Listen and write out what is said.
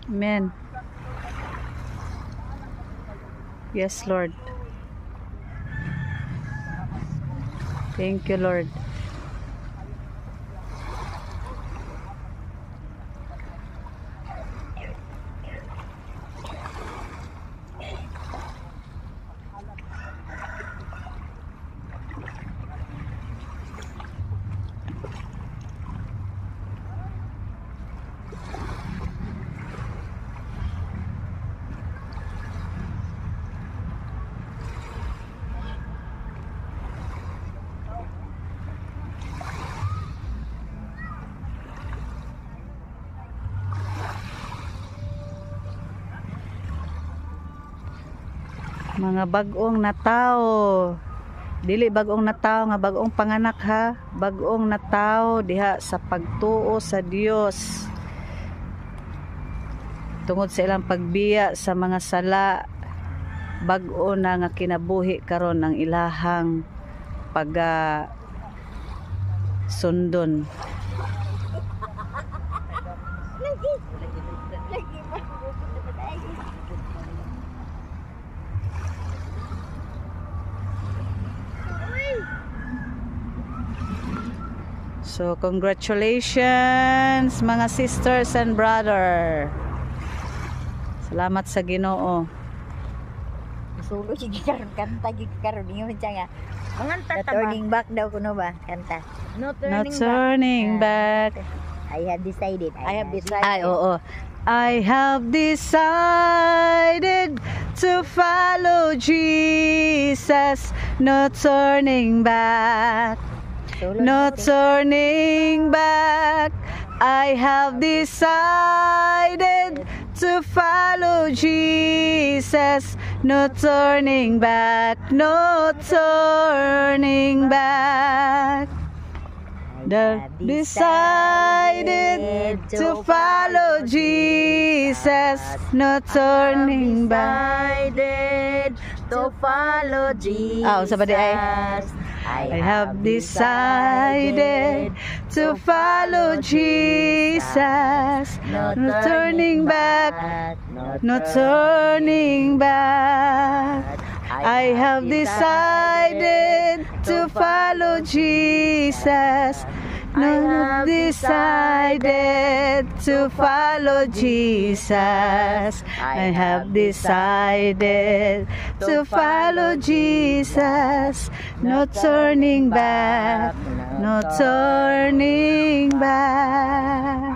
Amen. Yes, Lord. Thank you, Lord. Mga bagong natawo, dili bagong natawo nga bagong panganak ha, bagong natawo diha sa pagtuo sa Dios tungod sa ilang pagbiya sa mga sala. Bag-o na nga kinabuhi karon ang ilahang pag sundon. So, congratulations mga sisters and brother. Salamat sa Ginoo. Sulo si karon kanta gid karon ingon siya nga. Manganta ta ba? Turning back daw kuno ba kanta. No turning back. I have decided. I have decided. Ay, oo. I have decided to follow Jesus. No turning back. No turning back. I have decided to follow Jesus. No turning back. No turning back. Decided to follow Jesus. No turning back. Decided to follow Jesus. Sabadi ay. I have decided to follow Jesus. No turning back. No turning back. I have decided to follow Jesus. No, decided to follow Jesus. I have decided to follow Jesus. No turning back. No turning back.